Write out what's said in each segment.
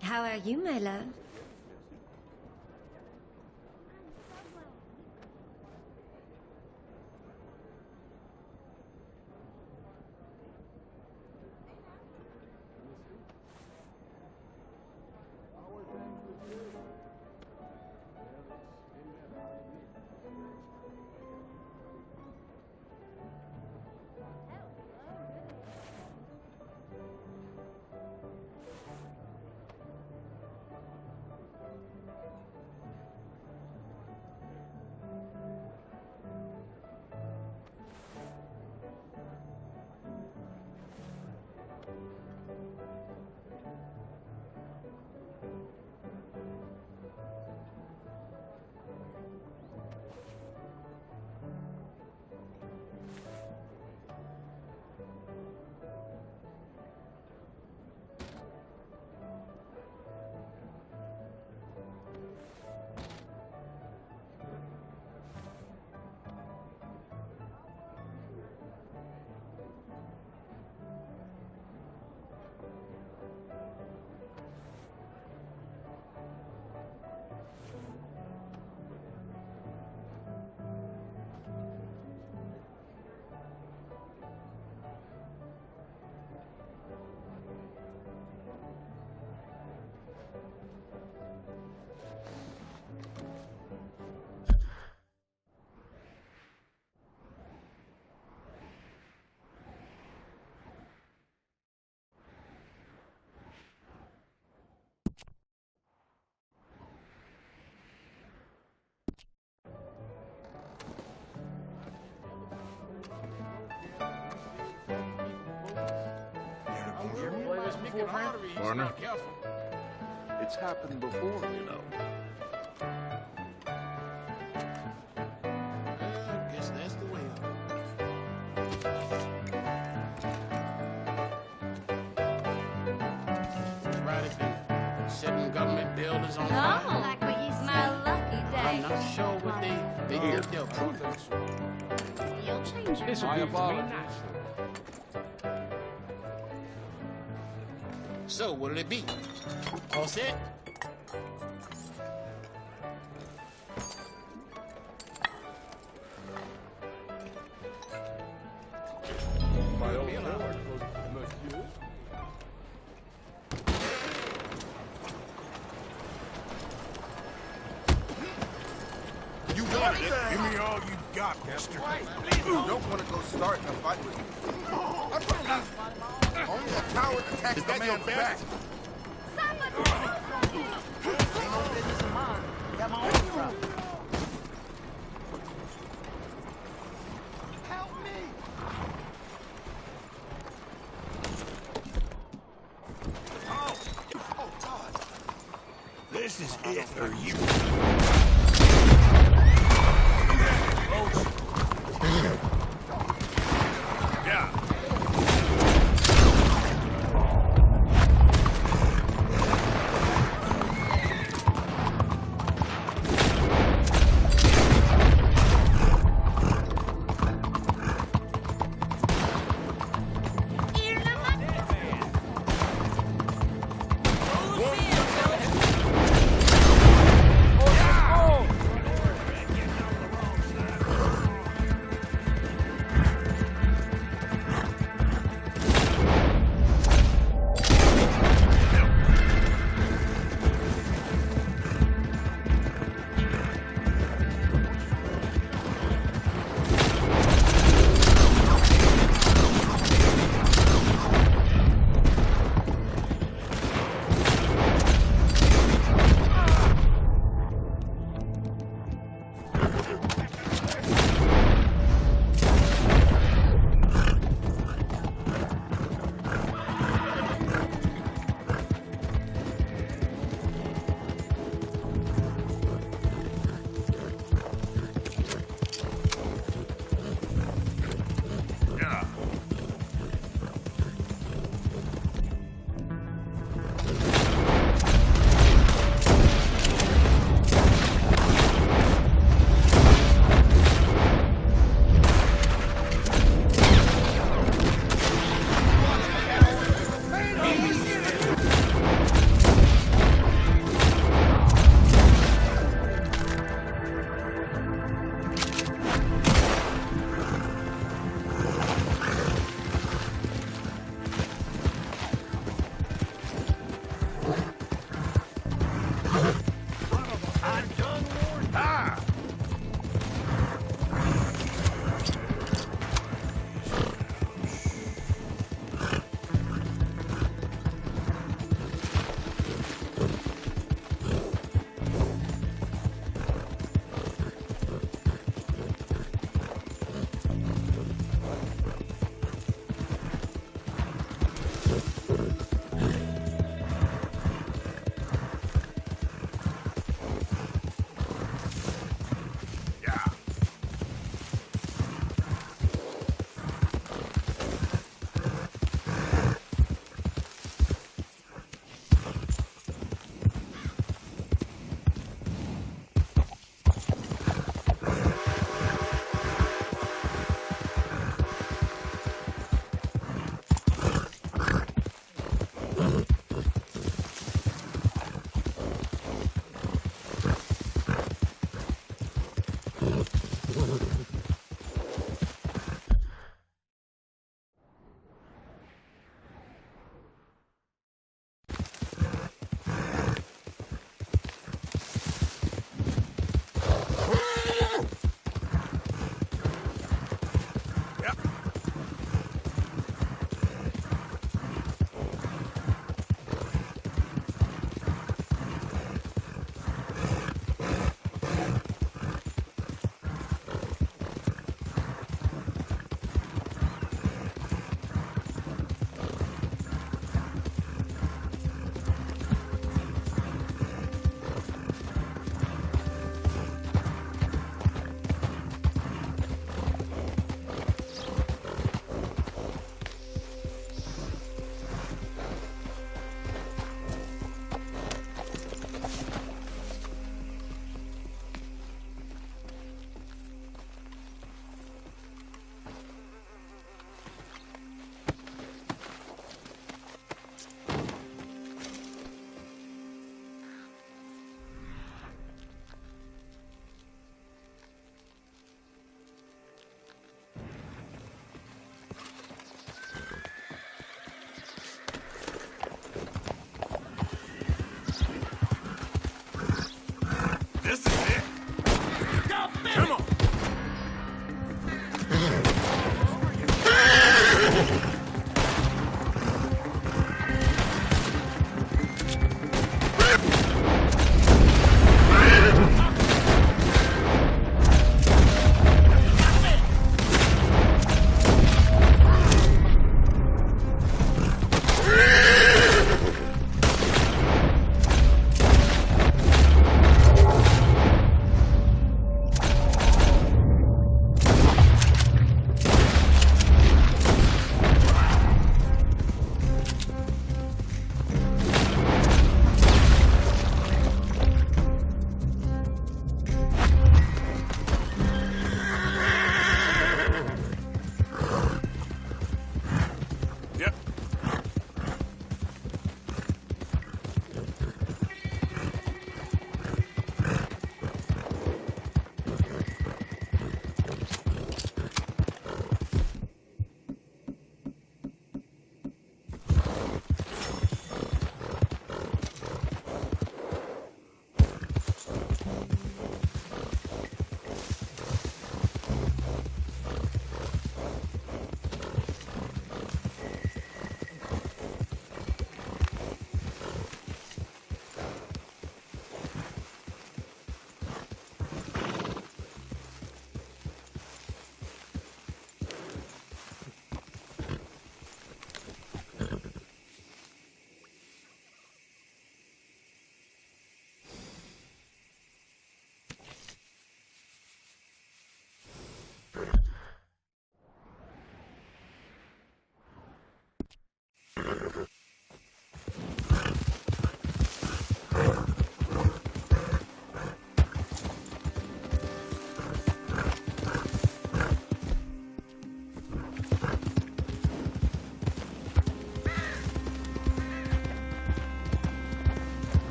How are you, my love? Partner? It's happened before, you know. I guess that's the way. Right at the setting government buildings on fire. Oh, like we used my lucky I'm day. not sure what they Here, did there. prudence. You'll change your This'll My do for me apologies. nicely. So, what'll it be? All set? My old lord, monsieur. You wanted it. Give me all you got, mister. Don't want to go starting a fight with me. Only a coward attacks Is the that your man's best? back. Ain't no business of mine. Got my own trouble. Help me! Oh, God. This is it for you. Yeah.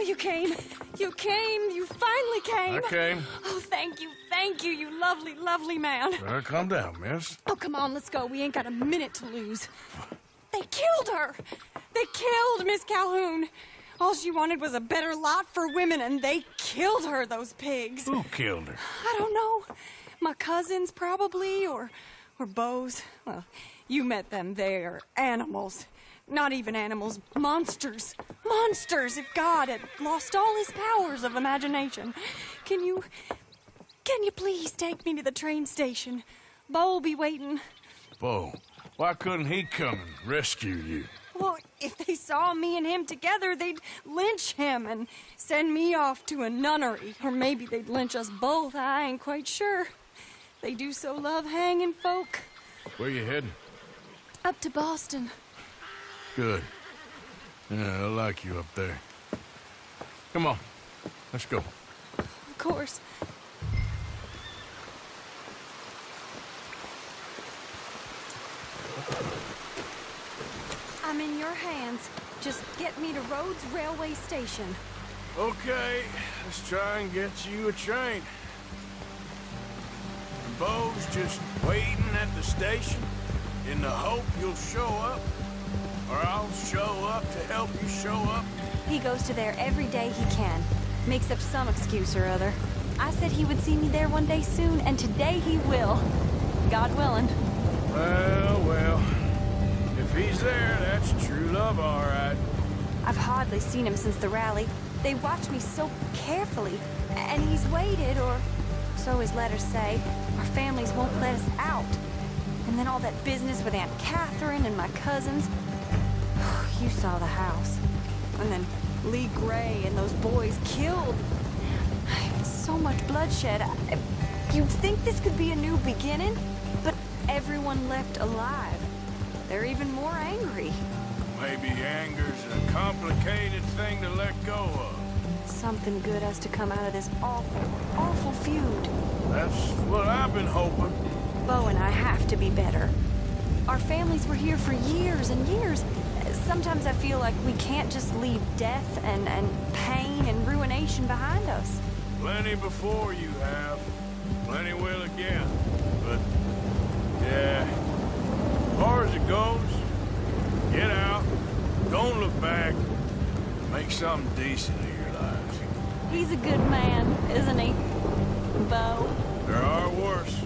you came. You came. You finally came. I came. Oh, thank you, you lovely, lovely man. Calm down, miss. Oh, come on, let's go. We ain't got a minute to lose. They killed her. They killed Miss Calhoun. All she wanted was a better lot for women, and they killed her, those pigs. Who killed her? I don't know. My cousins, probably, or Beau's. Well, you met them. They're animals. Not even animals. Monsters. Monsters, if God had lost all his powers of imagination. Can you please take me to the train station? Beau'll be waiting. Beau, why couldn't he come and rescue you? Well, if they saw me and him together, they'd lynch him and send me off to a nunnery. Or maybe they'd lynch us both. I ain't quite sure. They do so love hanging folk. Where you heading? Up to Boston. Good. Yeah, I like you up there. Come on, let's go. Of course. I'm in your hands. Just get me to Rhodes Railway Station. Okay, let's try and get you a train. And Beau's just waiting at the station in the hope you'll show up, or I'll show up to help you show up. He goes to there every day he can. Makes up some excuse or other. I said he would see me there one day soon, and today he will. God willing. Well, if he's there, that's true love, all right. I've hardly seen him since the rally. They watch me so carefully, and he's waited, or so his letters say. Our families won't let us out. And then all that business with Aunt Catherine and my cousins. You saw the house. And then Lee Gray and those boys killed. So much bloodshed. You'd think this could be a new beginning, but everyone left alive. They're even more angry. Maybe anger's a complicated thing to let go of. Something good has to come out of this awful, awful feud. That's what I've been hoping. Beau and I have to be better. Our families were here for years and years. Sometimes I feel like we can't just leave death and pain and ruination behind us. Plenty before you have. Plenty will again. But, yeah, as far as it goes, get out, don't look back, make something decent of your lives. He's a good man, isn't he, Beau? There are worse.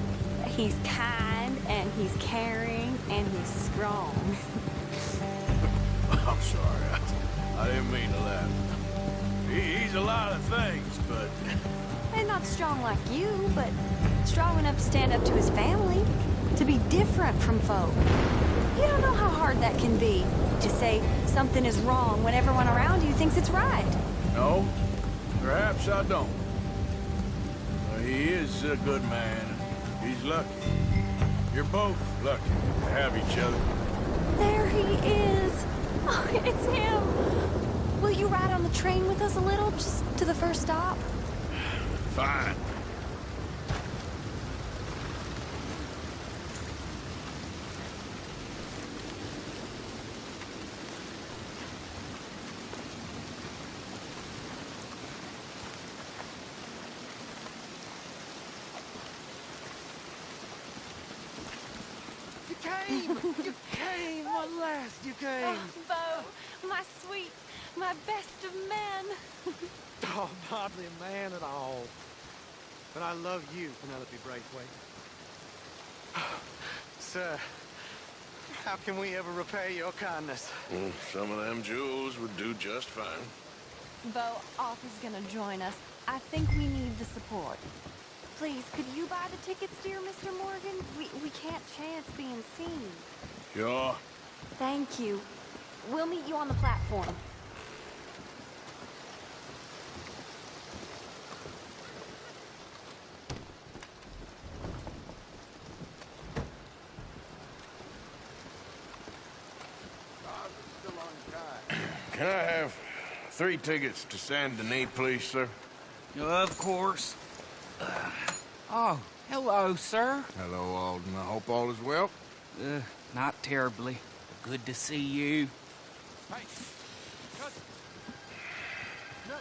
He's kind, and he's caring, and he's strong. I'm sorry, I didn't mean to laugh. He's a lot of things, but... And not strong like you, but strong enough to stand up to his family, to be different from folk. You don't know how hard that can be, to say something is wrong when everyone around you thinks it's right. No, perhaps I don't. He is a good man. He's lucky. You're both lucky to have each other. There he is. Oh, it's him. Will you ride on the train with us a little, just to the first stop? Fine. You came! At last you came! Oh, Beau, my sweet, my best of men. Oh, hardly a man at all. But I love you, Penelope Braithwaite. Sir, how can we ever repay your kindness? Some of them jewels would do just fine. Beau, Arthur's gonna join us. I think we need the support. Please, could you buy the tickets, dear Mr. Morgan? We can't chance being seen. Sure. Thank you. We'll meet you on the platform. Can I have 3 tickets to Saint Denis, please, sir? Of course. Oh, hello, sir. Hello, Alden. I hope all is well. Not terribly. Good to see you. Hey! Cousin! No!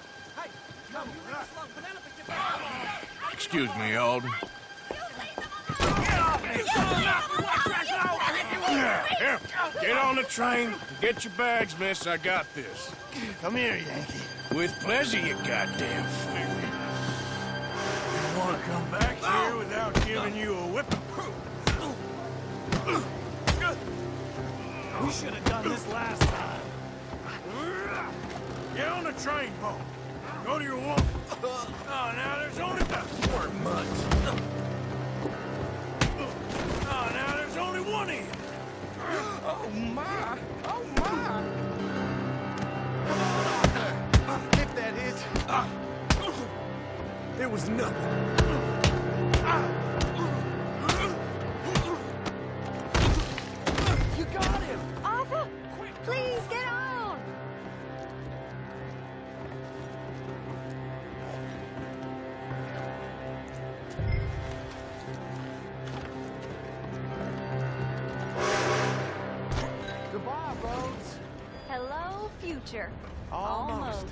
Excuse me, Alden. Here, get on the train. Get your bags, miss. I got this. Come here, Yankee. With pleasure, you goddamn fool. You want to come back here without giving you a whip? We should have done this last time. Get on the train, Bo. Go to your woman. Oh, now there's only more much. Oh, now there's only one in. Oh, my. Oh, my. If that is... It was nothing. You got him! Arthur, please get on. Goodbye, Rhodes. Hello, future. Almost.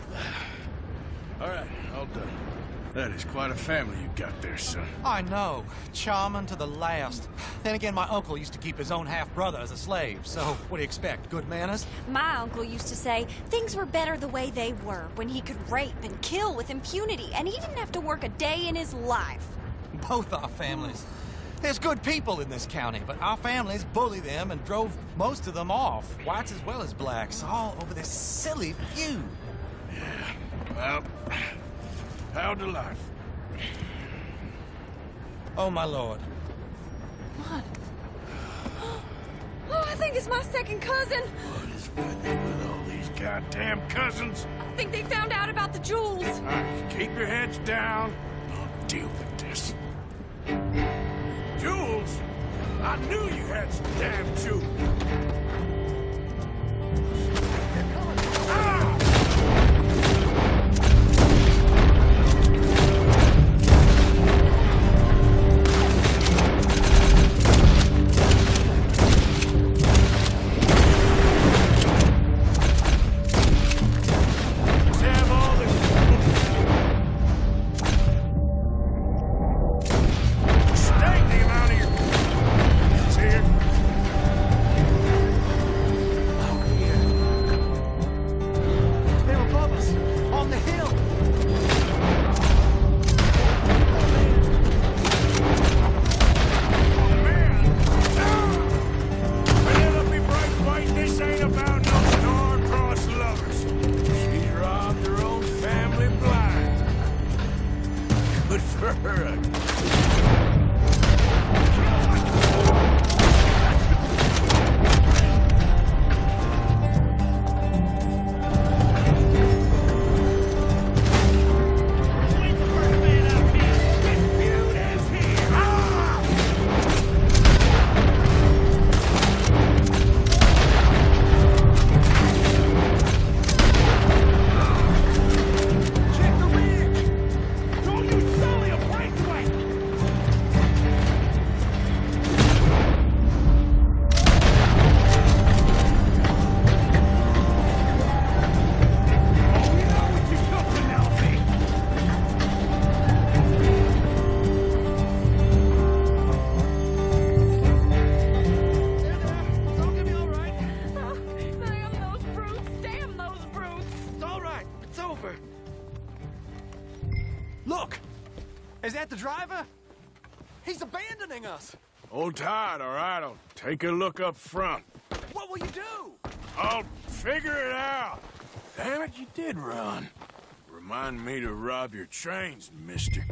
All right, all done. That is quite a family you got there, son. I know. Charming to the last. Then again, my uncle used to keep his own half-brother as a slave, so what do you expect? Good manners? My uncle used to say things were better the way they were, when he could rape and kill with impunity, and he didn't have to work a day in his life. Both our families. There's good people in this county, but our families bullied them and drove most of them off, whites as well as blacks, all over this silly feud. Well, how to life? Oh, my lord. What? Oh, I think it's my second cousin. What is with you with all these goddamn cousins? I think they found out about the jewels. All right, keep your heads down. I'll deal with this. Jules? I knew you had some damn jewels. Ah! Look! Is that the driver? He's abandoning us! Hold tight, all right? I'll take a look up front. What will you do? I'll figure it out. Damn it, you did run. Remind me to rob your trains, mister.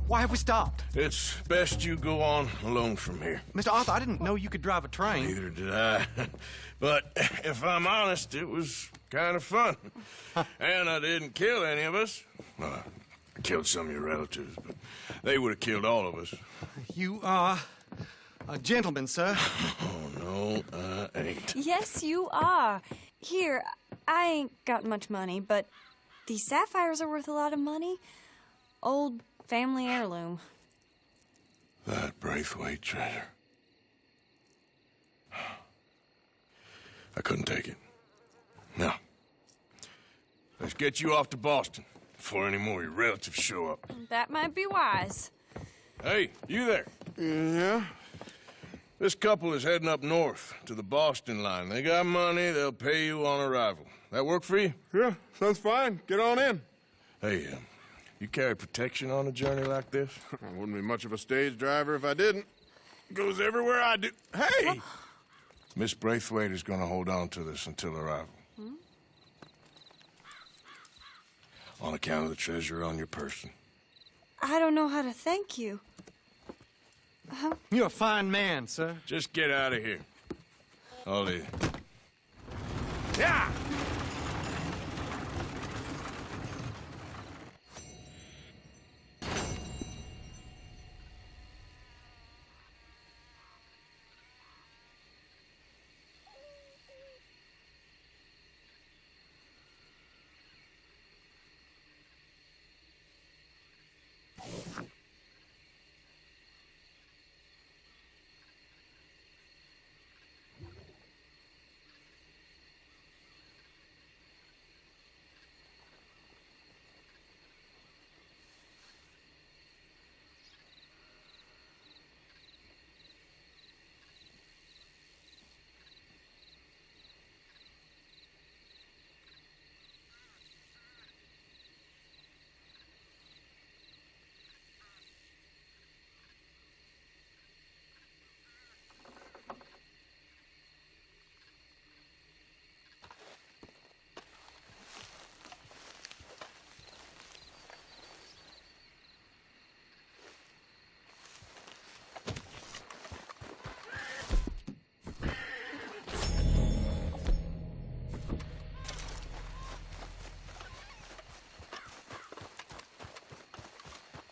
Why have we stopped? It's best you go on alone from here. Mr. Arthur, I didn't know you could drive a train. Neither did I. But if I'm honest, it was kind of fun. And I didn't kill any of us. Well, I killed some of your relatives, but they would have killed all of us. You are a gentleman, sir. Oh, no, I ain't. Yes, you are. Here, I ain't got much money, but these sapphires are worth a lot of money. Old family heirloom. That Braithwaite treasure. I couldn't take it. No. Let's get you off to Boston before any more of your relatives show up. That might be wise. Hey, you there? Yeah? This couple is heading up north to the Boston line. They got money, they'll pay you on arrival. That work for you? Yeah, sounds fine. Get on in. Hey, you carry protection on a journey like this? I wouldn't be much of a stage driver if I didn't. Goes everywhere I do. Hey! Miss Braithwaite is going to hold on to this until arrival. On account of the treasure on your person. I don't know how to thank you. You're a fine man, sir. Just get out of here. I'll leave. Yeah!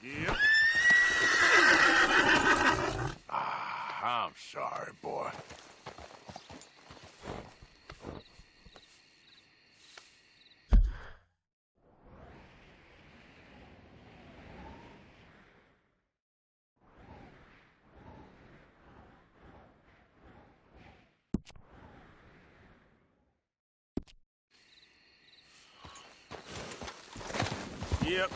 Yep. I'm sorry, boy. Yep.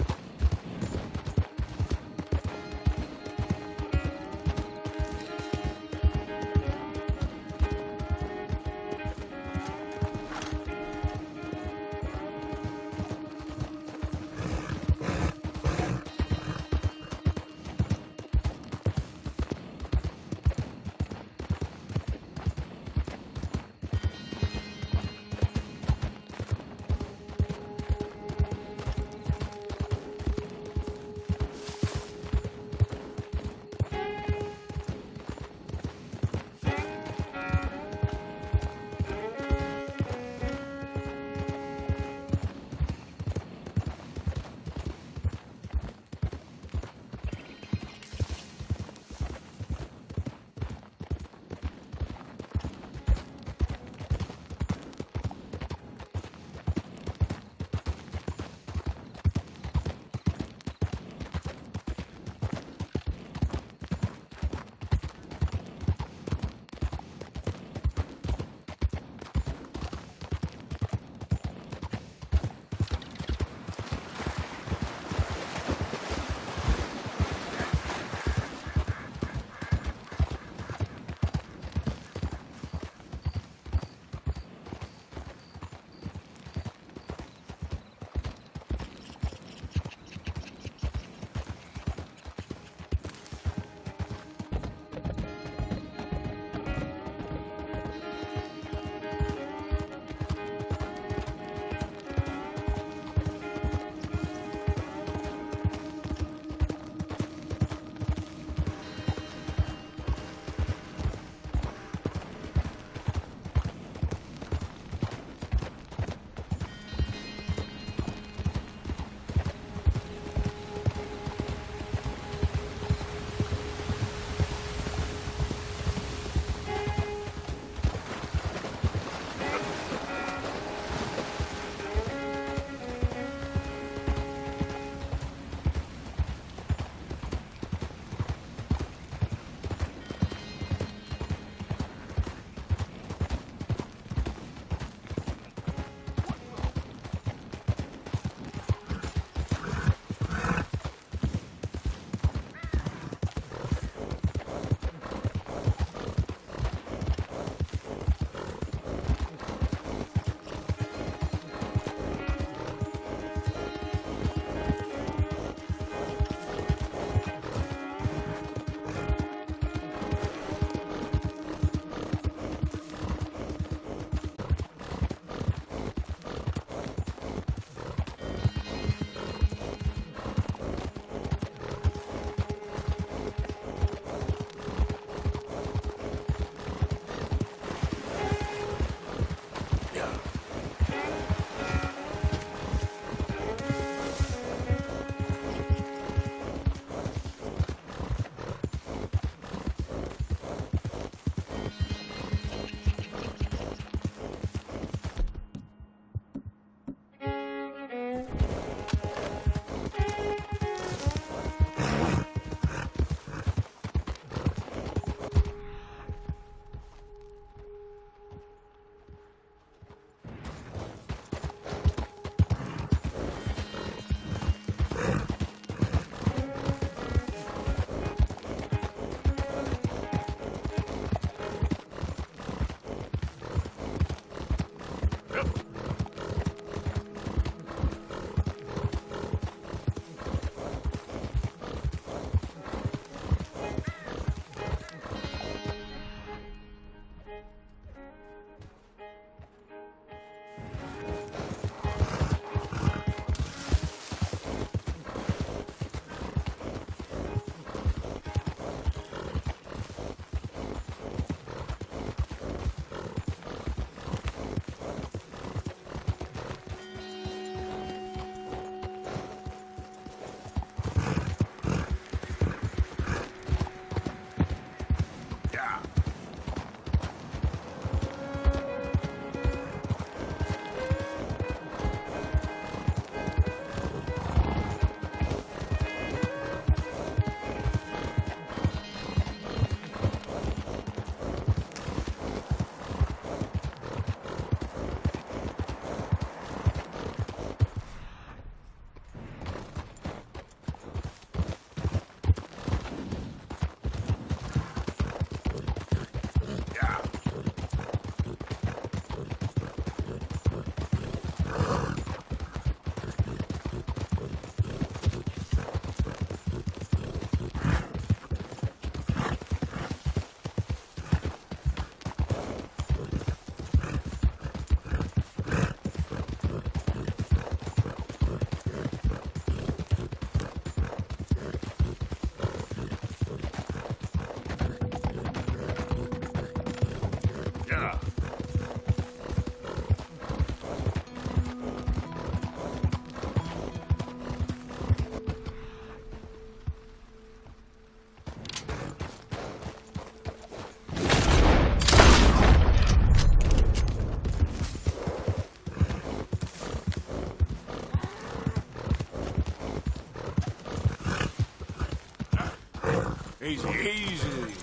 Easy, easy.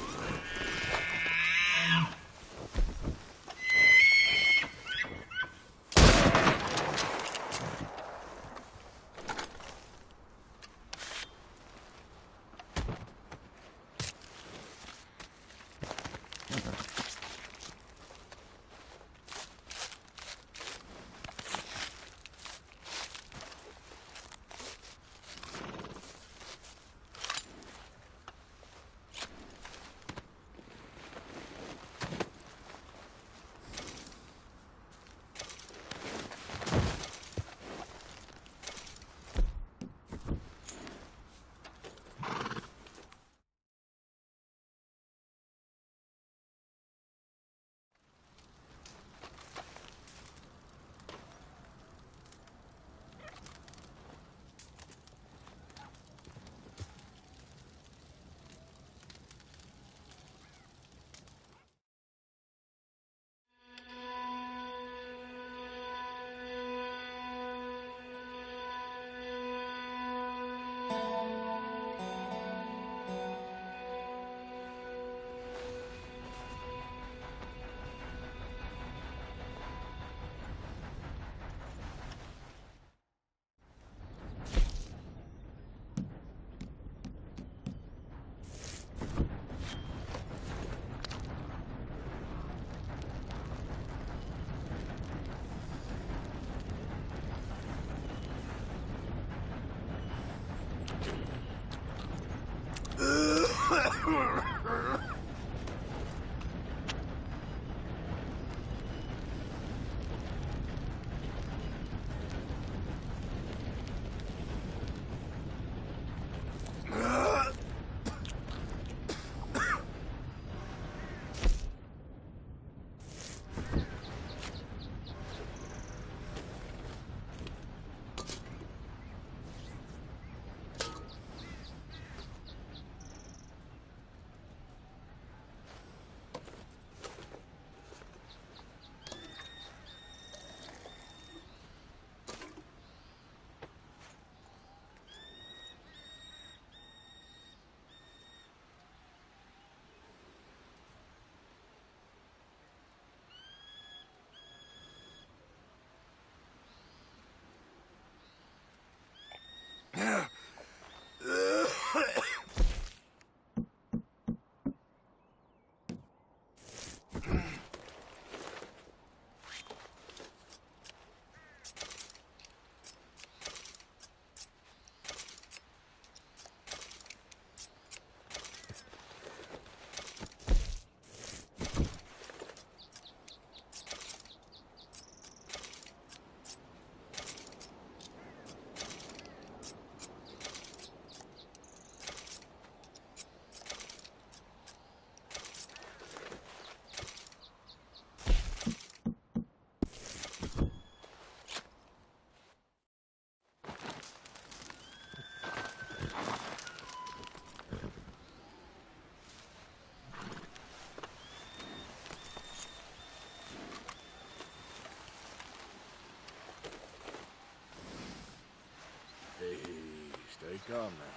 Stay calm now.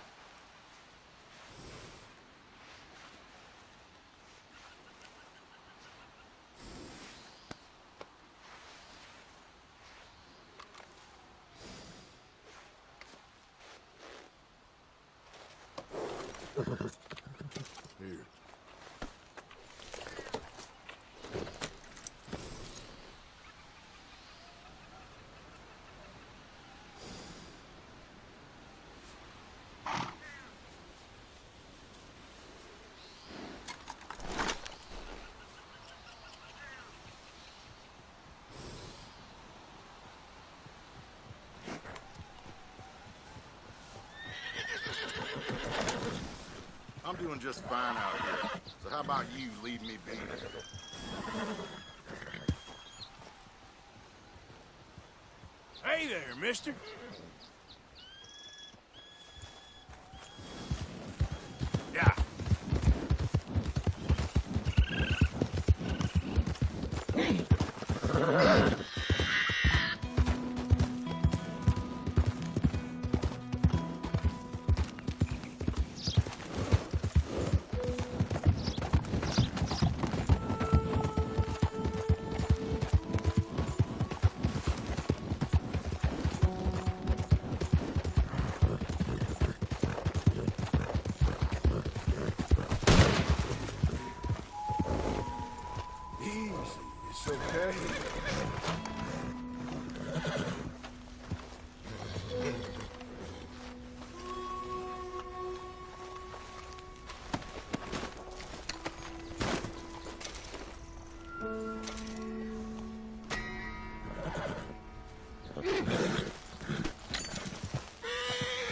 Here. I'm doing just fine out here. So how about you leave me be? Hey there, mister. Yeah.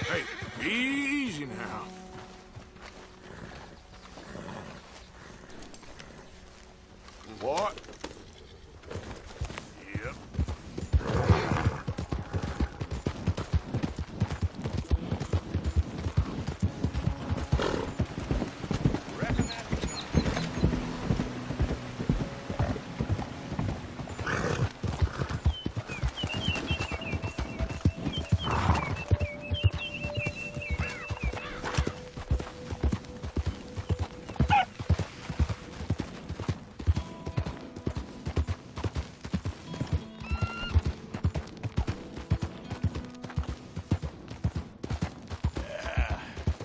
Hey, easy now. What? Yep. Reckon that's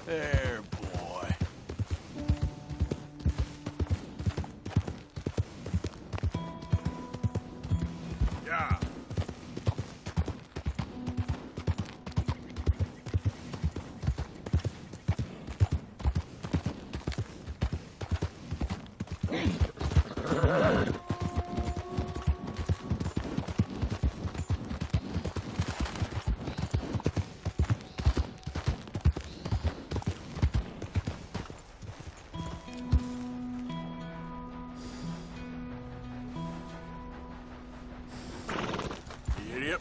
there, boy. Yeah. Yep.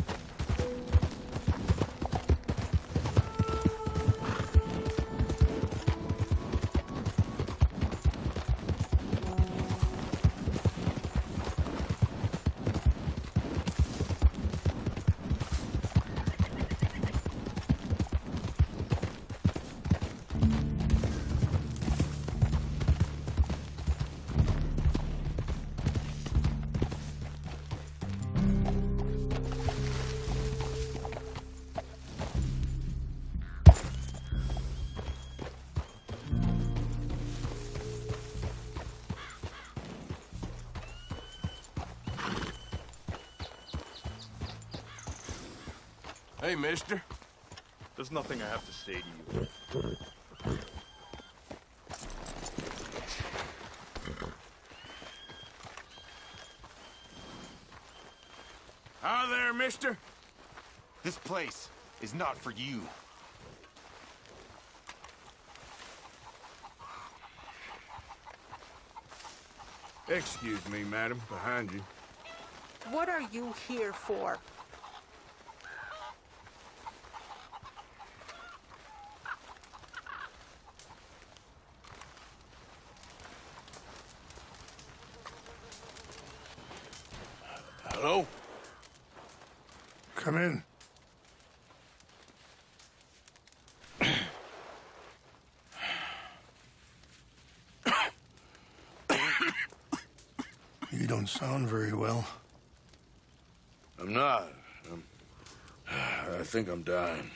Hey, mister. There's nothing I have to say to you. Hi there, mister. This place is not for you. Excuse me, madam, behind you. What are you here for? Hello? Come in. You don't sound very well. I'm not. I think I'm dying.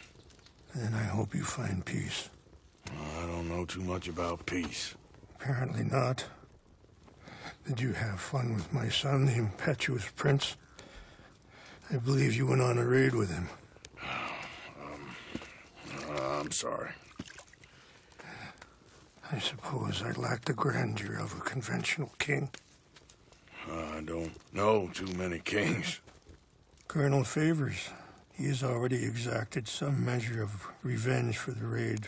Then I hope you find peace. I don't know too much about peace. Apparently not. Did you have fun with my son, the impetuous prince? I believe you went on a raid with him. I'm sorry. I suppose I lack the grandeur of a conventional king. I don't know too many kings. Colonel Favors, he has already exacted some measure of revenge for the raid.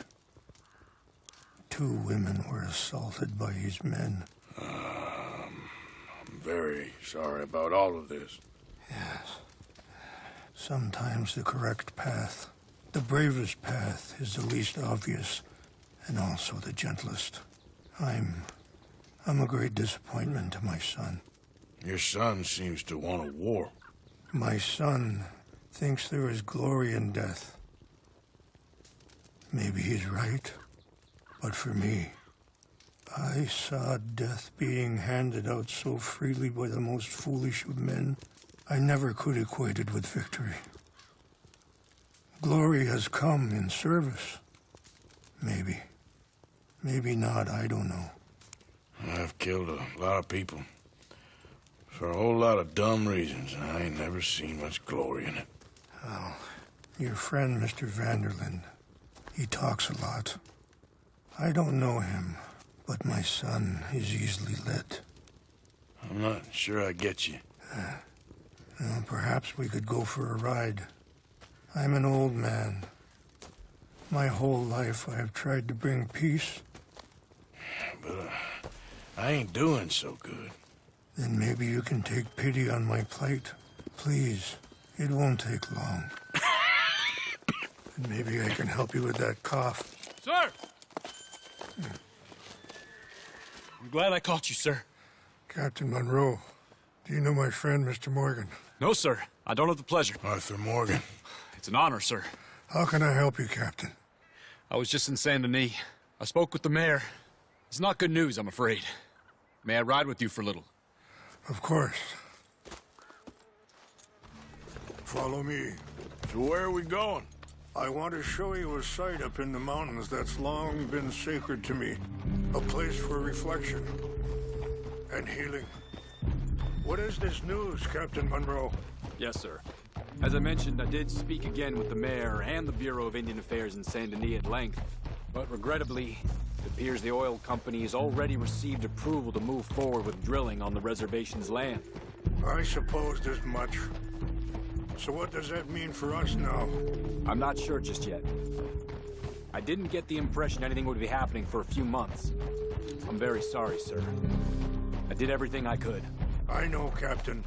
2 women were assaulted by his men. I'm very sorry about all of this. Yes. Sometimes the correct path, the bravest path, is the least obvious and also the gentlest. I'm a great disappointment to my son. Your son seems to want a war. My son thinks there is glory in death. Maybe he's right, but for me, I saw death being handed out so freely by the most foolish of men, I never could equate it with victory. Glory has come in service. Maybe. Maybe not, I don't know. I've killed a lot of people. For a whole lot of dumb reasons, and I ain't never seen much glory in it. Well, your friend, Mr. Vanderlyn, he talks a lot. I don't know him, but my son is easily led. I'm not sure I get you. Well, perhaps we could go for a ride. I'm an old man. My whole life I have tried to bring peace. But I ain't doing so good. Then maybe you can take pity on my plight. Please, it won't take long. And maybe I can help you with that cough. Sir! I'm glad I caught you, sir. Captain Monroe, do you know my friend, Mr. Morgan? No, sir. I don't have the pleasure. Arthur Morgan. It's an honor, sir. How can I help you, Captain? I was just in Saint Denis. I spoke with the mayor. It's not good news, I'm afraid. May I ride with you for a little? Of course. Follow me. So where are we going? I want to show you a site up in the mountains that's long been sacred to me. A place for reflection and healing. What is this news, Captain Monroe? Yes, sir. As I mentioned, I did speak again with the mayor and the Bureau of Indian Affairs in Saint Denis at length. But regrettably, it appears the oil company has already received approval to move forward with drilling on the reservation's land. I supposed as much. So what does that mean for us now? I'm not sure just yet. I didn't get the impression anything would be happening for a few months. I'm very sorry, sir. I did everything I could. I know, Captain.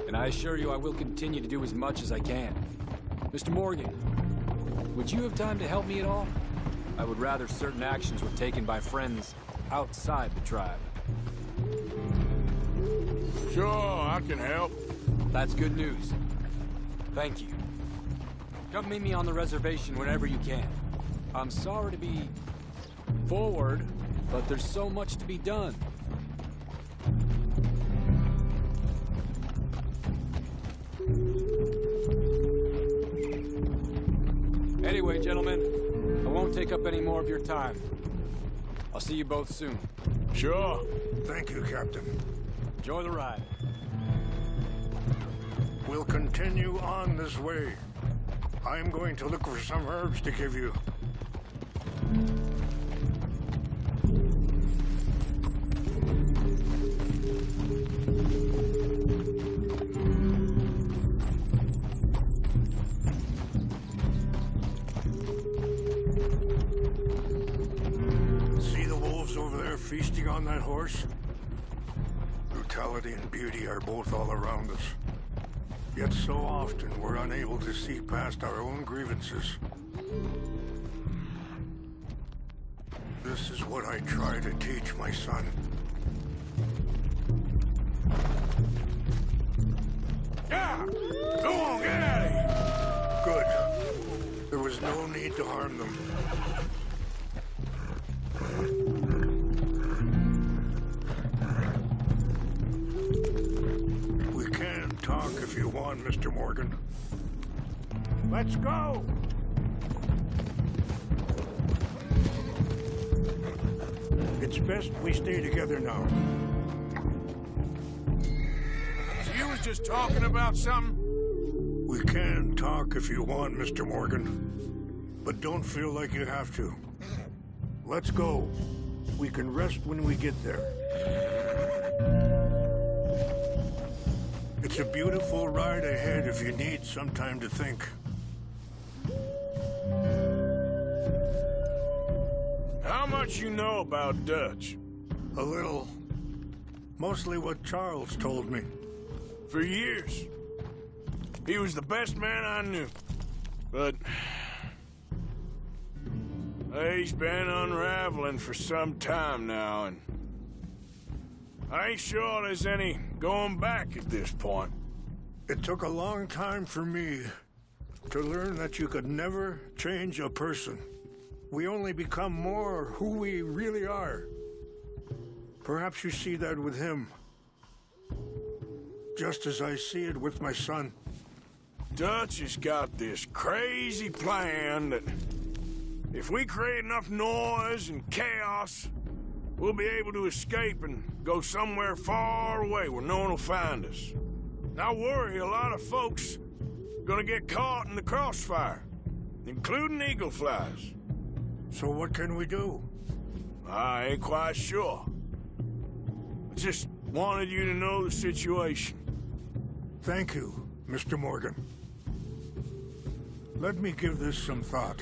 And I assure you I will continue to do as much as I can. Mr. Morgan, would you have time to help me at all? I would rather certain actions were taken by friends outside the tribe. Sure, I can help. That's good news. Thank you. Come meet me on the reservation whenever you can. I'm sorry to be forward, but there's so much to be done. Anyway, gentlemen, I won't take up any more of your time. I'll see you both soon. Sure. Thank you, Captain. Enjoy the ride. We'll continue on this way. I'm going to look for some herbs to give you. See the wolves over there feasting on that horse? Brutality and beauty are both all around us. Yet so often we're unable to see past our own grievances. This is what I try to teach my son. Yeah! Go on, get out of here! Good. There was no need to harm them. We can talk if you want, Mr. Morgan. Let's go! It's best we stay together now. So you was just talking about something? We can talk if you want, Mr. Morgan. But don't feel like you have to. Let's go. We can rest when we get there. It's a beautiful ride ahead if you need some time to think. How much you know about Dutch? A little. Mostly what Charles told me. For years. He was the best man I knew. But he's been unraveling for some time now, and I ain't sure there's any going back at this point. It took a long time for me to learn that you could never change a person. We only become more who we really are. Perhaps you see that with him. Just as I see it with my son. Dutch has got this crazy plan that if we create enough noise and chaos, we'll be able to escape and go somewhere far away where no one will find us. Now worry, a lot of folks are gonna get caught in the crossfire, including eagle flies. So what can we do? I ain't quite sure. I just wanted you to know the situation. Thank you, Mr. Morgan. Let me give this some thought.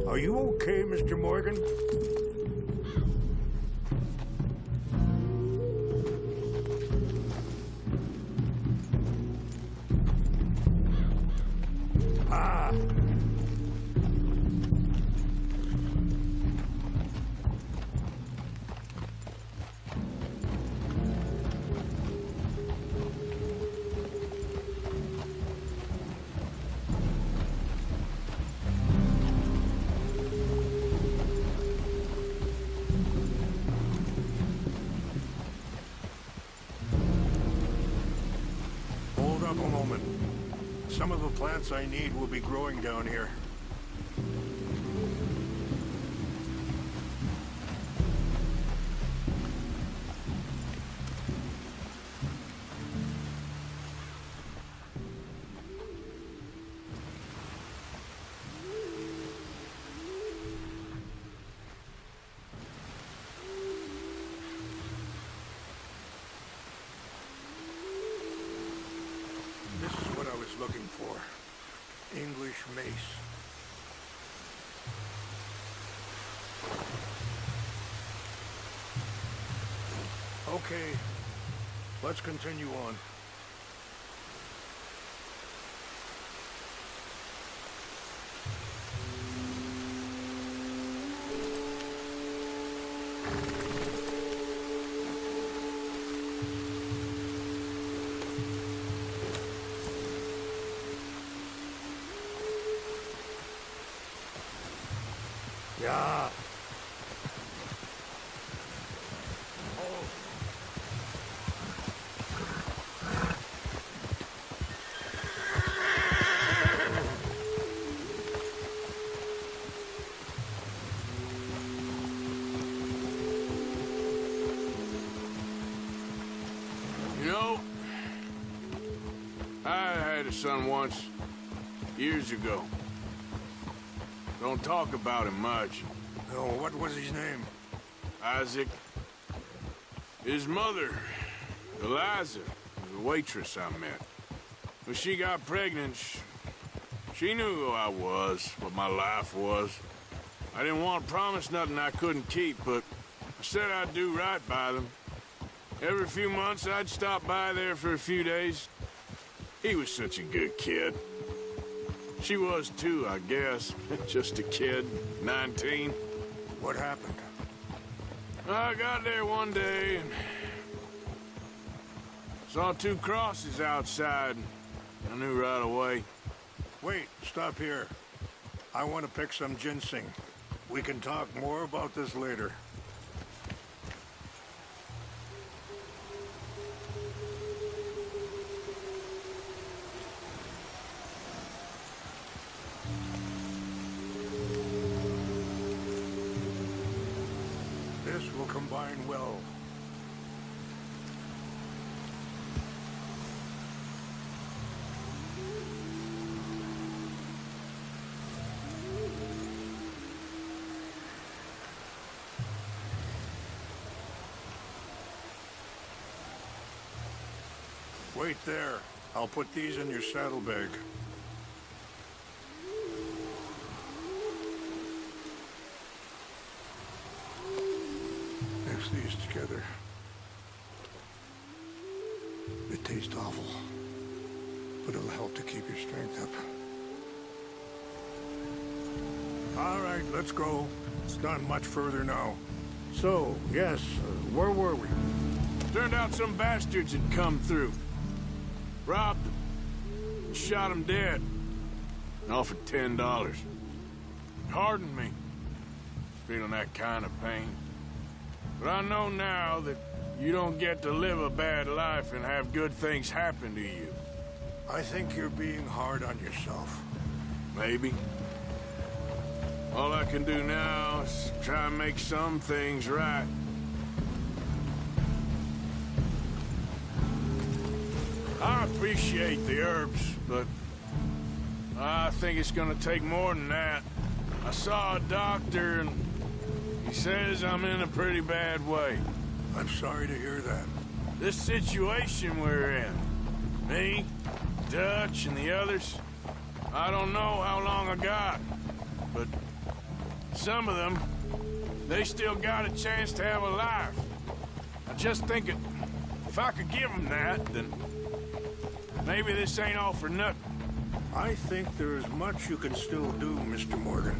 Are you okay, Mr. Morgan? Ah! Hold up a moment. Some of the plants I need will be growing down here. This is what I was looking for. English mace. Okay, let's continue on. Yeah. Oh. You know, I had a son once, years ago. Don't talk about him much. Oh, what was his name? Isaac. His mother, Eliza, was a waitress I met. When she got pregnant, she knew who I was, what my life was. I didn't want to promise nothing I couldn't keep, but I said I'd do right by them. Every few months, I'd stop by there for a few days. He was such a good kid. She was too, I guess. Just a kid, 19. What happened? I got there one day and saw two crosses outside. I knew right away. Wait, stop here. I want to pick some ginseng. We can talk more about this later. This will combine well. Wait there. I'll put these in your saddlebag. Mix these together. It tastes awful, but it'll help to keep your strength up. All right, let's go. It's not much further now. So, yes, where were we? Turned out some bastards had come through. Robbed them. And shot them dead. And offered $10. It hardened me. Feeling that kind of pain. But I know now that you don't get to live a bad life and have good things happen to you. I think you're being hard on yourself. Maybe. All I can do now is try and make some things right. I appreciate the herbs, but I think it's gonna take more than that. I saw a doctor and he says I'm in a pretty bad way. I'm sorry to hear that. This situation we're in, me, Dutch, and the others, I don't know how long I got, but some of them, they still got a chance to have a life. I just think if I could give them that, then maybe this ain't all for nothing. I think there is much you can still do, Mr. Morgan.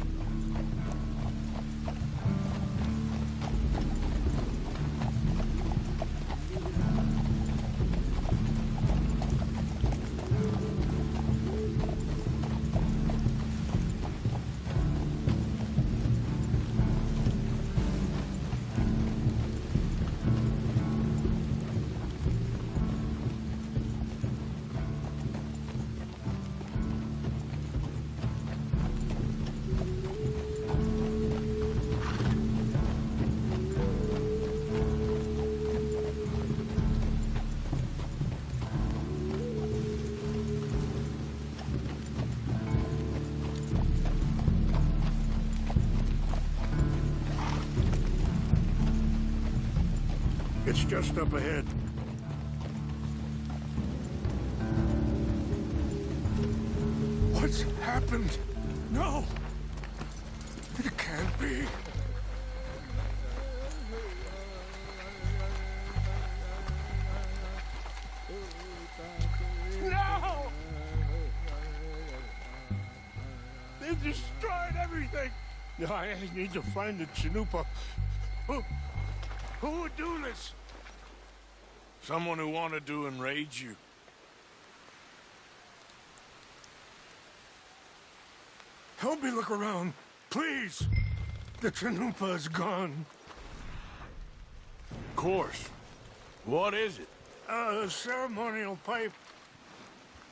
It's just up ahead. What's happened? No! It can't be. No! They destroyed everything! I need to find the Chanupa. Who would do this? Someone who wanted to enrage you. Help me look around, please. The Chanupa is gone. Of course. What is it? A ceremonial pipe.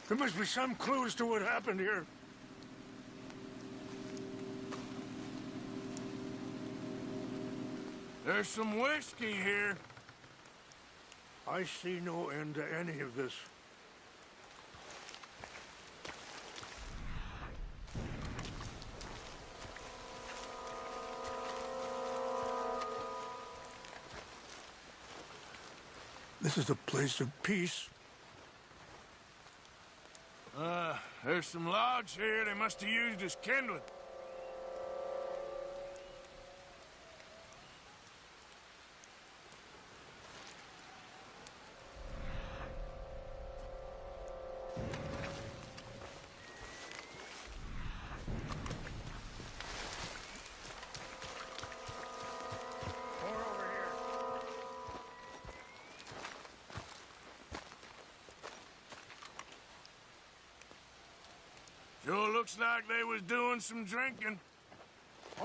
There must be some clues to what happened here. There's some whiskey here. I see no end to any of this. This is a place of peace. There's some logs here they must have used as kindling. Sure looks like they was doing some drinking.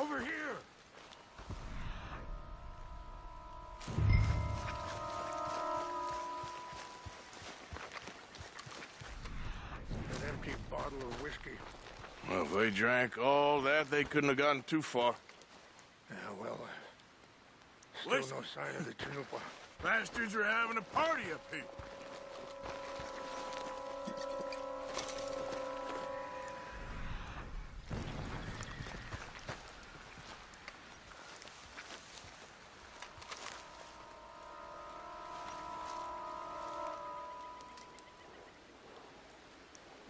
Over here! An empty bottle of whiskey. Well, if they drank all that, they couldn't have gotten too far. Yeah, well, still Listen. no sign of the Chanupa. Bastards are having a party up here.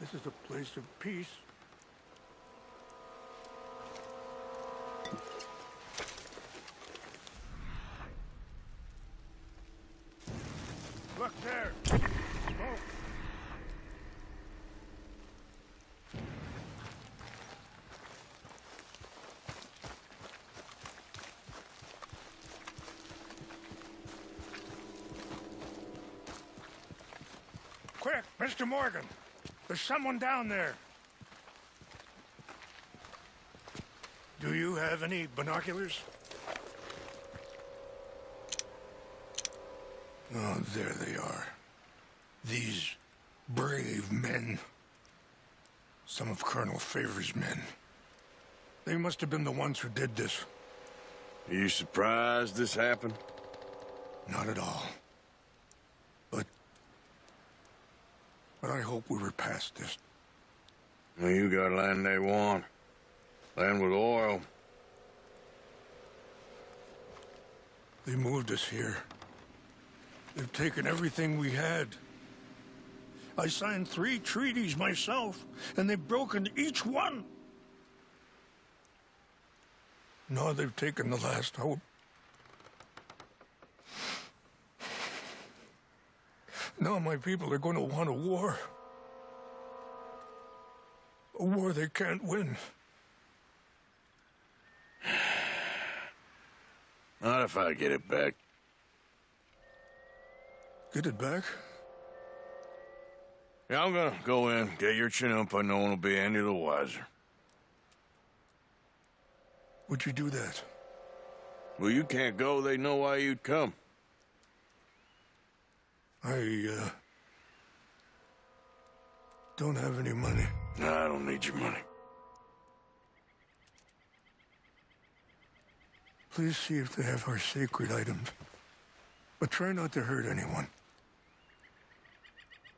This is a place of peace. Look there! Smoke! Quick, Mr. Morgan! There's someone down there. Do you have any binoculars? Oh, there they are. These brave men. Some of Colonel Favor's men. They They must have been the ones who did this. Are you surprised this happened? Not at all. But I hope we were past this. Well, you got land they want. Land with oil. They moved us here. They've taken everything we had. I signed 3 treaties myself, and they've broken each one. Now they've taken the last hope. Now my people are going to want a war. A war they can't win. Not if I get it back. Get it back? Yeah, I'm gonna go in, get your Chinook, but no one will be any the wiser. Would you do that? Well, you can't go. They know why you'd come. I don't have any money. No, I don't need your money. Please see if they have our sacred items. But try not to hurt anyone.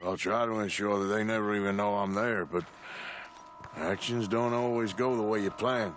I'll try to ensure that they never even know I'm there, but actions don't always go the way you plan.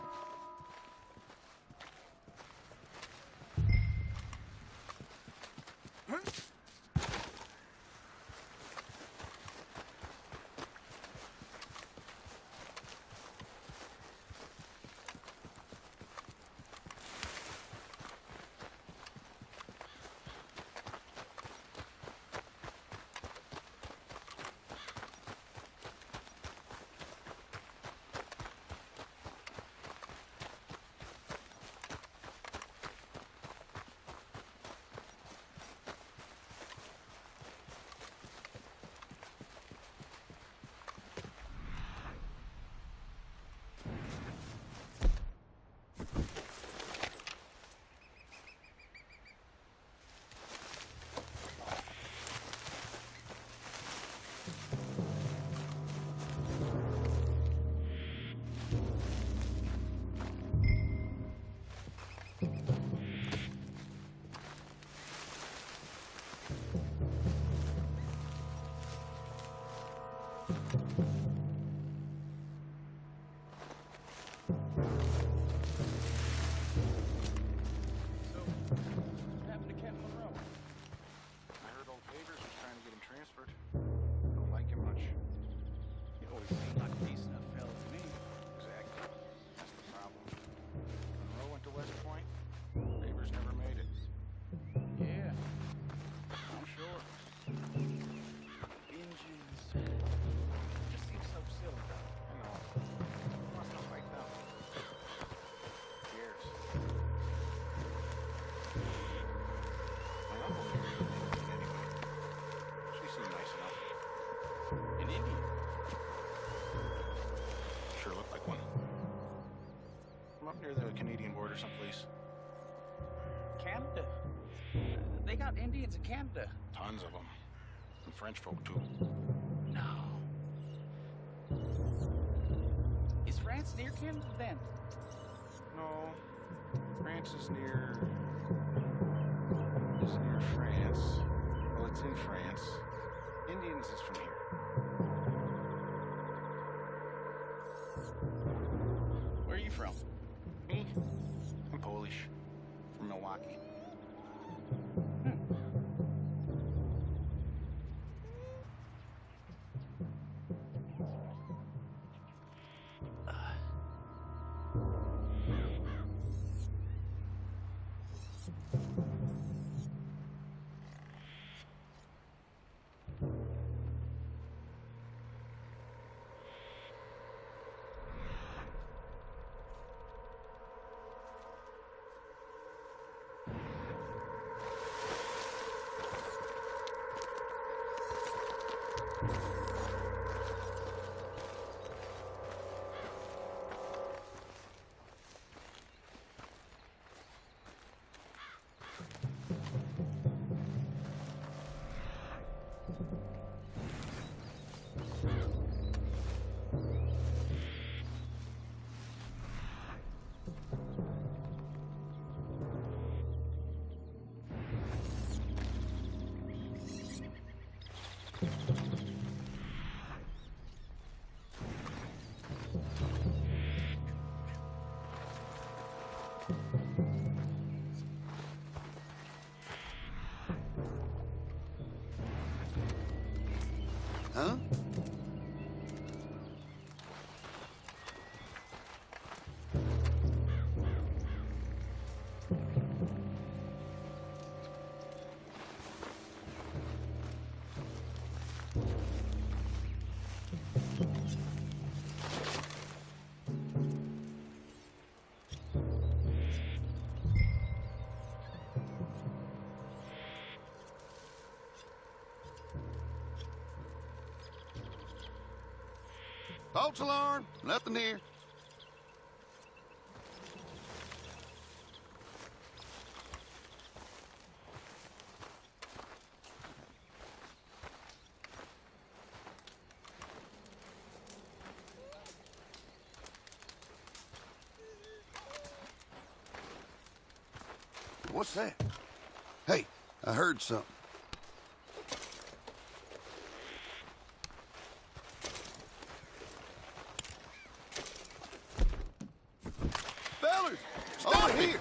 Near the Canadian border someplace. Canada? They got Indians in Canada. Tons of them. And French folk, too. No. Is France near Canada, then? No. France is near... France. Well, it's in France. Indians is from here. Where are you from? Me? I'm Polish. From Milwaukee. Huh? False alarm. Nothing here. What's that? Hey, I heard something. Fellas, over here.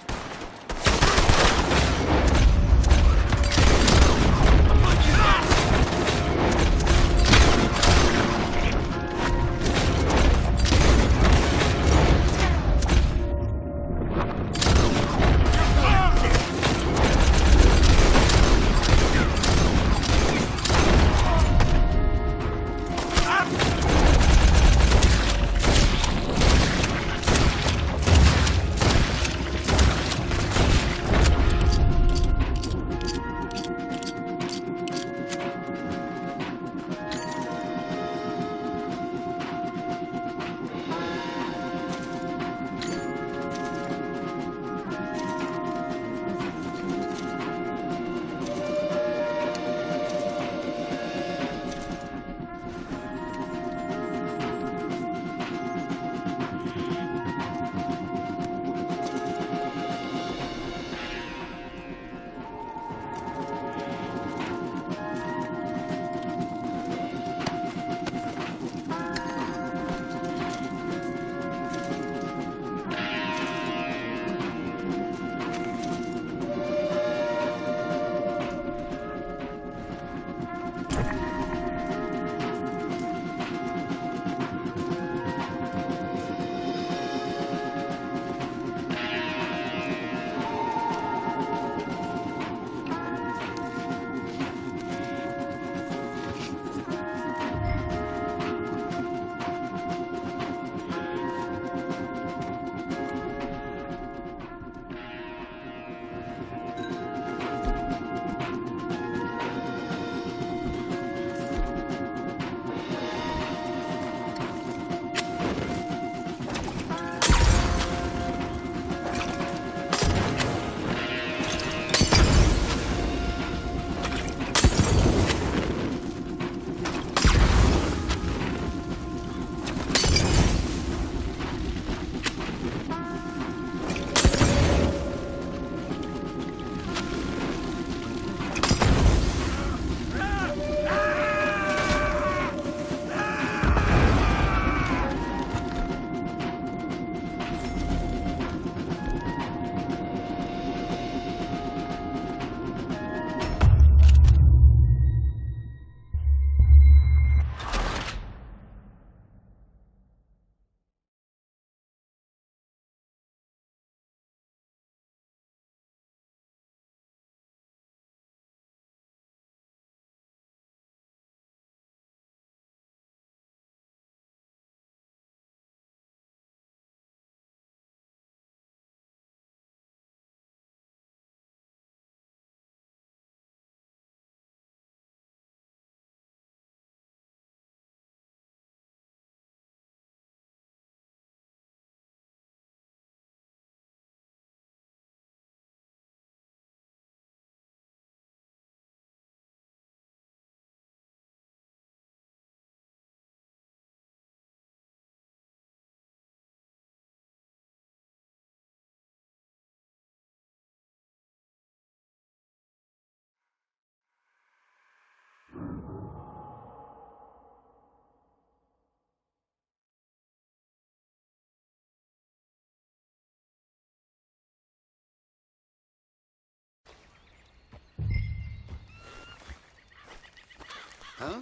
Huh?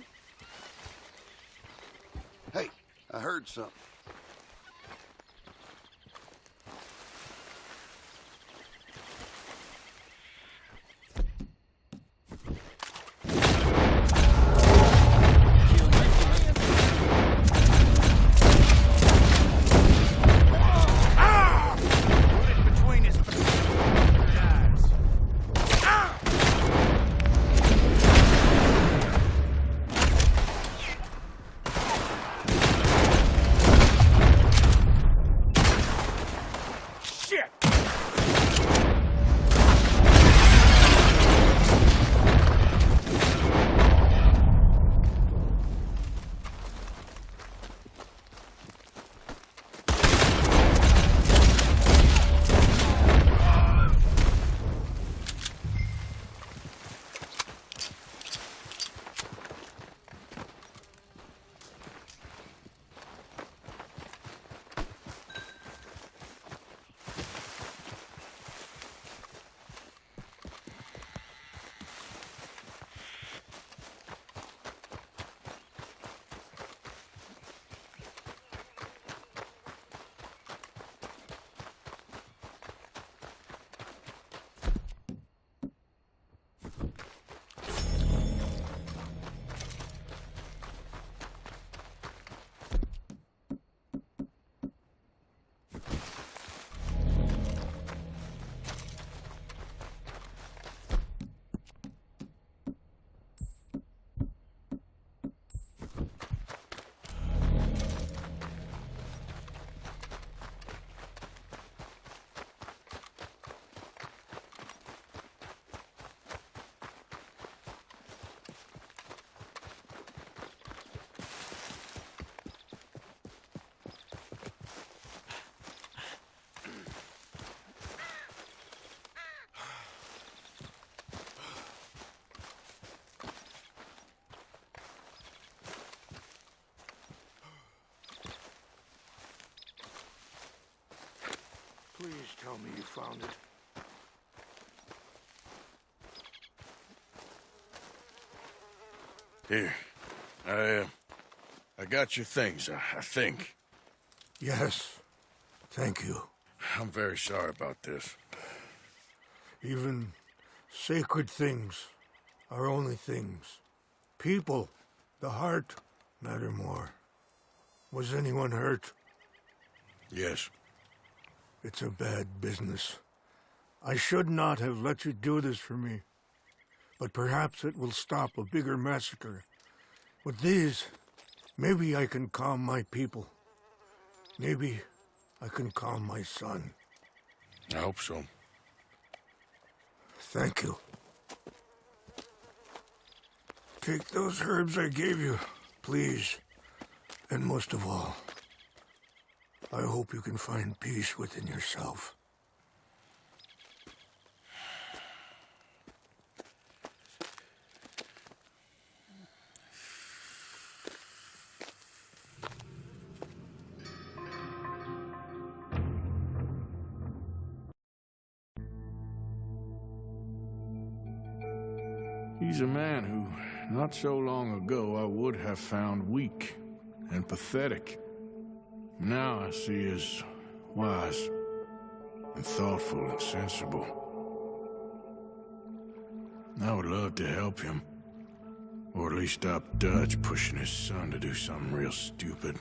Hey, I heard something. Please tell me you found it. Here. I got your things, I think. Yes. Thank you. I'm very sorry about this. Even sacred things are only things. People, the heart, matter more. Was anyone hurt? Yes. It's a bad business. I should not have let you do this for me. But perhaps it will stop a bigger massacre. With these, maybe I can calm my people. Maybe I can calm my son. I hope so. Thank you. Take those herbs I gave you, please. And most of all, I hope you can find peace within yourself. He's a man who, not so long ago, I would have found weak and pathetic. Now I see as wise and thoughtful and sensible. I would love to help him, or at least stop Dutch pushing his son to do something real stupid.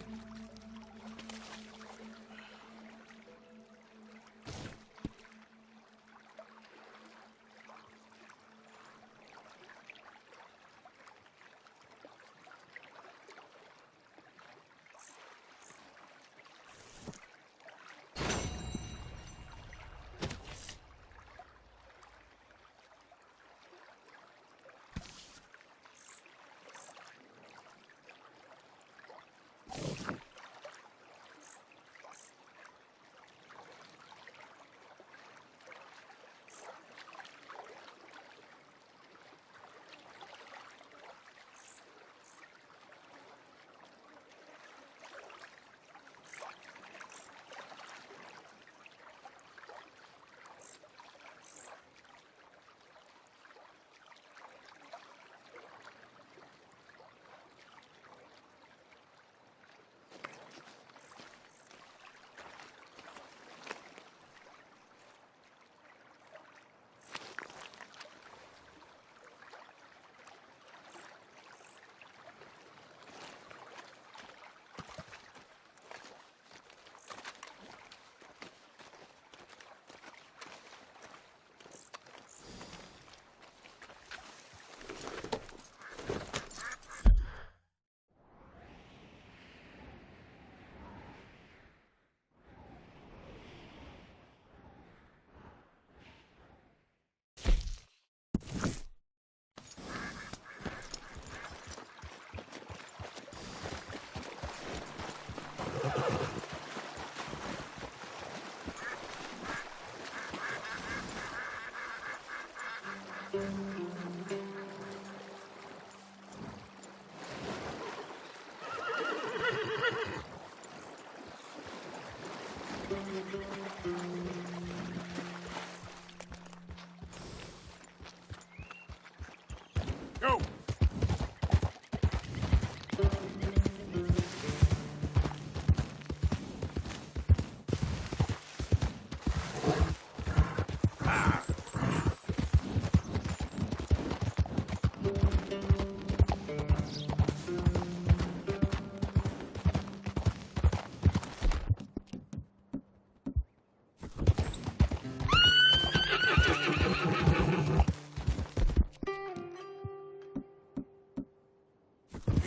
Go!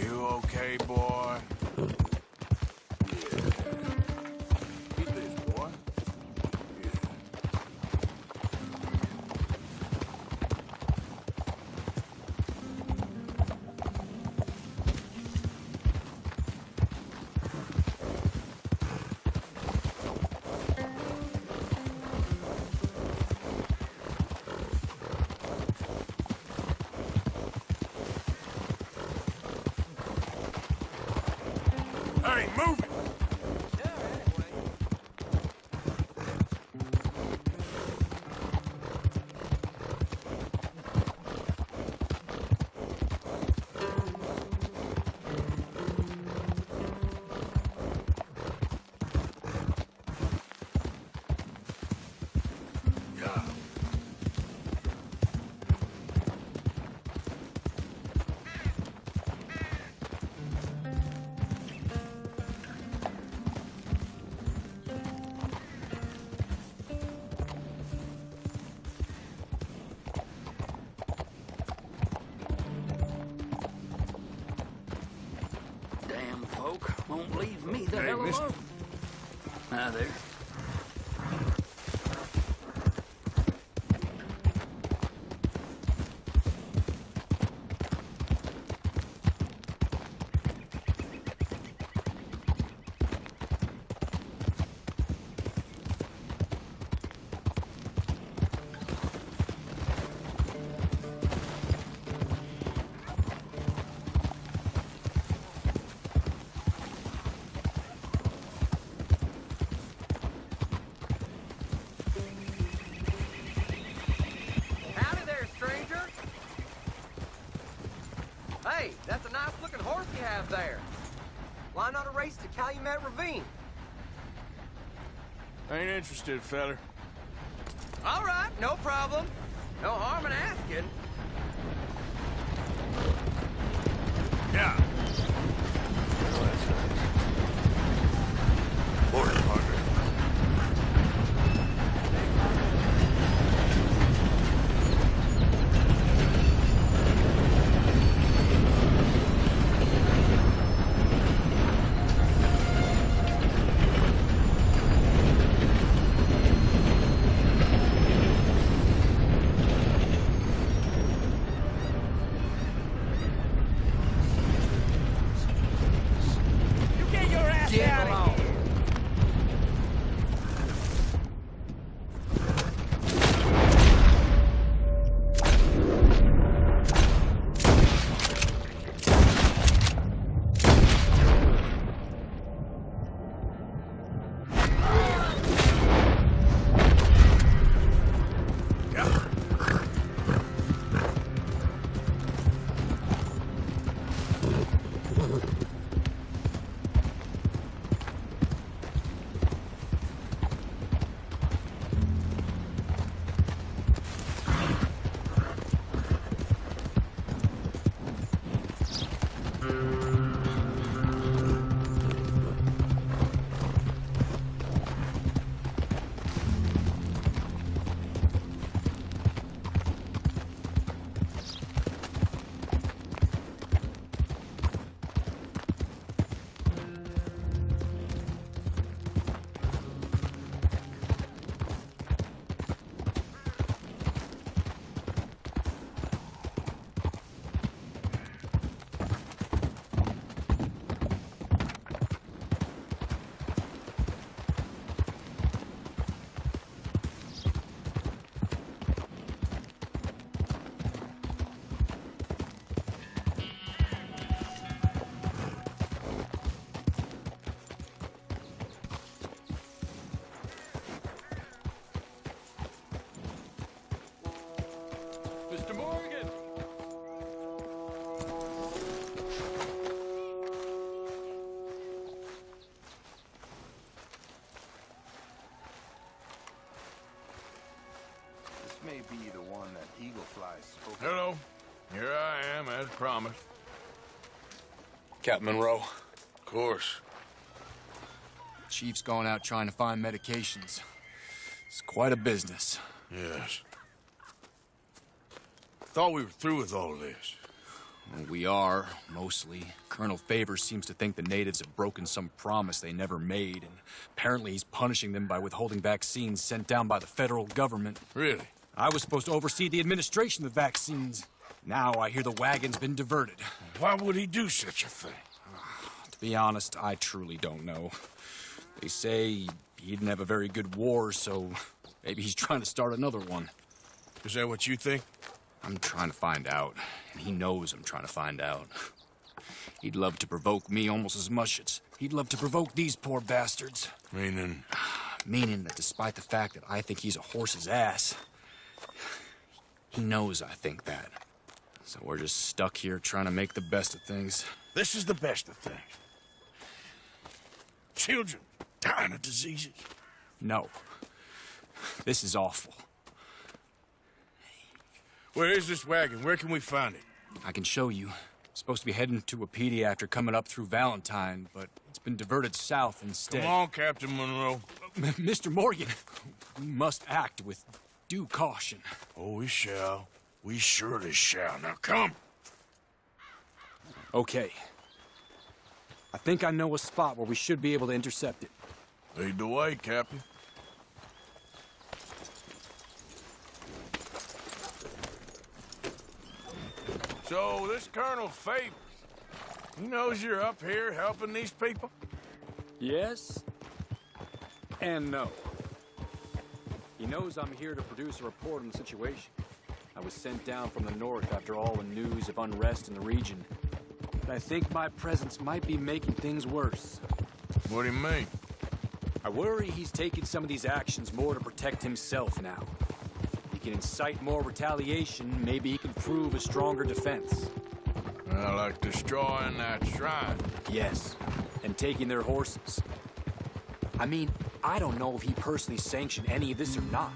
You okay, boy? Keep this, boy. Hey, move it! Damn folk won't leave me the Hey, hell mister. alone. Hi there. Howdy there, stranger. Hey, that's a nice-looking horse you have there. Why not a race to Calumet Ravine? Ain't interested, feller. All right, no problem. No harm in asking. Yeah. Oh, that's nice. Morning, partner. You get your ass out of here! be the one that Eagle Fly spoke of? Hello. Here I am, as promised. Captain Monroe. Of course. Chief's gone out trying to find medications. It's quite a business. Yes. Thought we were through with all this. Well, we are, mostly. Colonel Favors seems to think the natives have broken some promise they never made, and apparently he's punishing them by withholding vaccines sent down by the federal government. Really? I was supposed to oversee the administration of the vaccines. Now I hear the wagon's been diverted. Why would he do such a thing? To be honest, I truly don't know. They say he didn't have a very good war, so maybe he's trying to start another one. Is that what you think? I'm trying to find out, and he knows I'm trying to find out. He'd love to provoke me almost as much as he'd love to provoke these poor bastards. Meaning? Meaning that despite the fact that I think he's a horse's ass, he knows I think that. So we're just stuck here trying to make the best of things. This is the best of things. Children dying of diseases. No. This is awful. Where is this wagon? Where can we find it? I can show you. It's supposed to be heading to Wapiti after coming up through Valentine, but it's been diverted south instead. Come on, Captain Monroe. Mr. Morgan, we must act with due caution. Oh, we shall. We surely shall. Now, come. Okay. I think I know a spot where we should be able to intercept it. Lead the way, Captain. So, this Colonel Favors, he knows you're up here helping these people? Yes and no. He knows I'm here to produce a report on the situation. I was sent down from the north after all the news of unrest in the region. But I think my presence might be making things worse. What do you mean? I worry he's taking some of these actions more to protect himself now. He can incite more retaliation, maybe he can prove a stronger defense. Like destroying that shrine. Yes, and taking their horses. I mean, I don't know if he personally sanctioned any of this or not.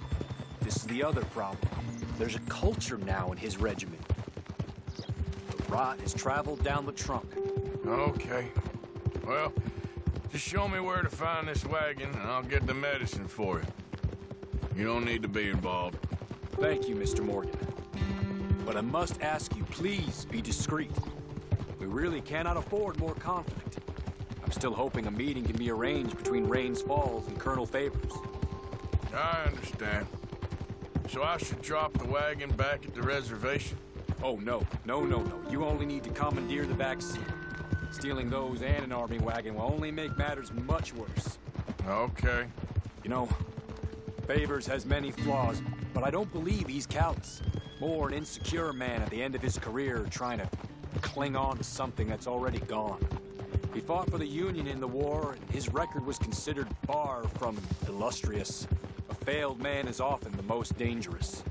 This is the other problem. There's a culture now in his regiment. The rot has traveled down the trunk. Okay. Well, just show me where to find this wagon, and I'll get the medicine for you. You don't need to be involved. Thank you, Mr. Morgan. But I must ask you, please be discreet. We really cannot afford more conflict. I'm still hoping a meeting can be arranged between Rains Falls and Colonel Favors. I understand. So I should drop the wagon back at the reservation? Oh, no. No. You only need to commandeer the vaccine. Stealing those and an army wagon will only make matters much worse. Okay. You know, Favors has many flaws, but I don't believe he's callous. More an insecure man at the end of his career trying to cling on to something that's already gone. He fought for the Union in the war, and his record was considered far from illustrious. A failed man is often the most dangerous.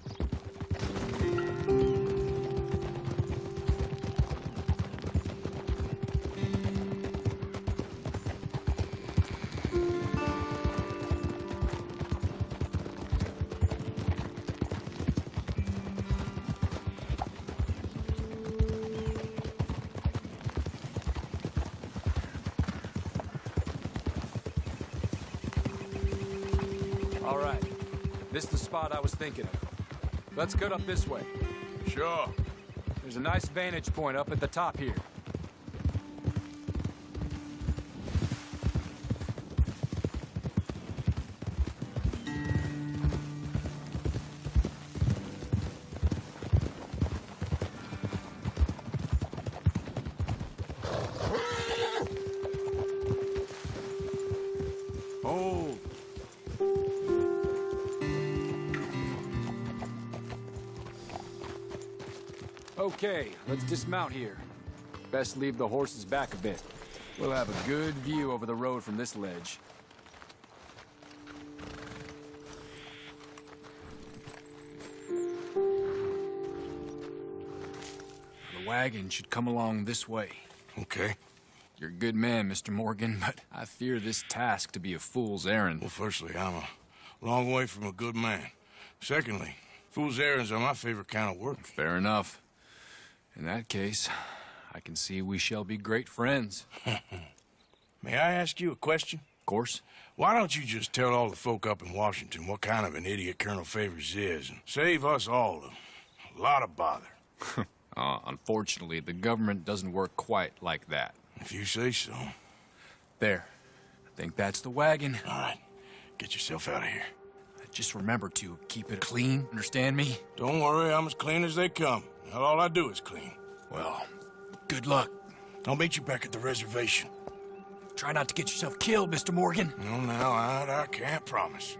All right. This is the spot I was thinking of. Let's cut up this way. Sure. There's a nice vantage point up at the top here. Oh. Okay, let's dismount here. Best leave the horses back a bit. We'll have a good view over the road from this ledge. The wagon should come along this way. Okay. You're a good man, Mr. Morgan, but I fear this task to be a fool's errand. Well, firstly, I'm a long way from a good man. Secondly, Fool's errands are my favorite kind of work. Fair enough. In that case, I can see we shall be great friends. May I ask you a question? Of course. Why don't you just tell all the folk up in Washington what kind of an idiot Colonel Favors is and save us all a lot of bother? Unfortunately, the government doesn't work quite like that. If you say so. There. I think that's the wagon. All right. Get yourself out of here. Just remember to keep it clean, understand me? Don't worry, I'm as clean as they come. Now all I do is clean. Well, good luck. I'll meet you back at the reservation. Try not to get yourself killed, Mr. Morgan. No, now, I can't promise.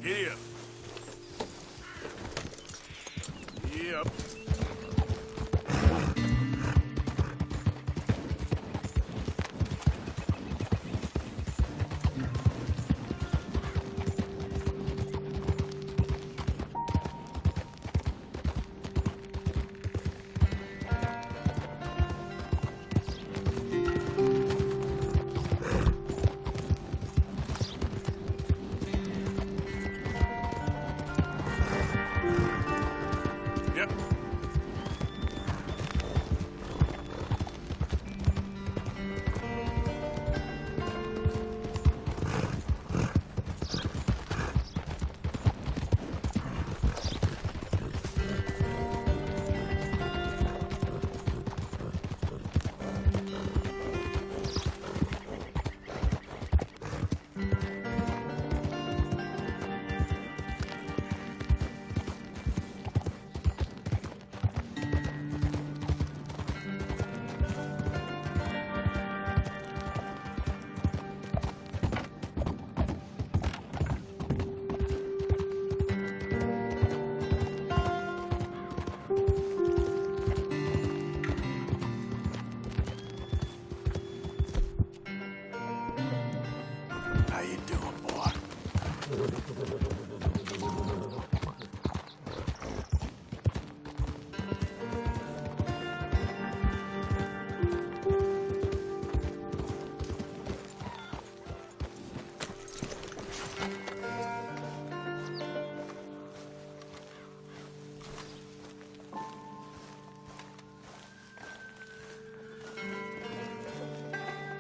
Giddy up. Yep. Yep. How you doing, boy?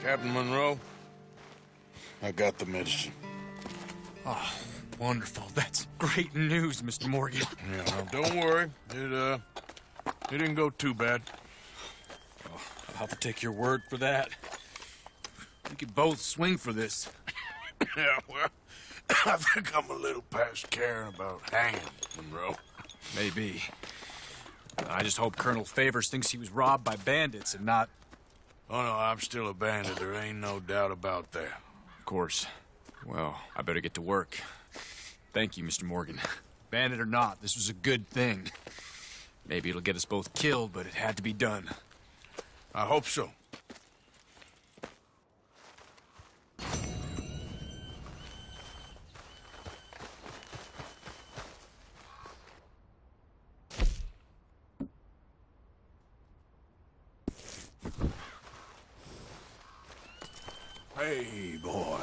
Captain Monroe, I got the medicine. Oh, wonderful. That's great news, Mr. Morgan. Yeah, no, don't worry. It didn't go too bad. Oh, I'll have to take your word for that. We could both swing for this. Yeah, well, I think I'm a little past caring about hanging, Monroe. Maybe. I just hope Colonel Favors thinks he was robbed by bandits and not... Oh, no, I'm still a bandit. There ain't no doubt about that. course. Well, I better get to work. Thank you, Mr. Morgan. Bandit or not, this was a good thing. Maybe it'll get us both killed, but it had to be done. I hope so. Hey, boy.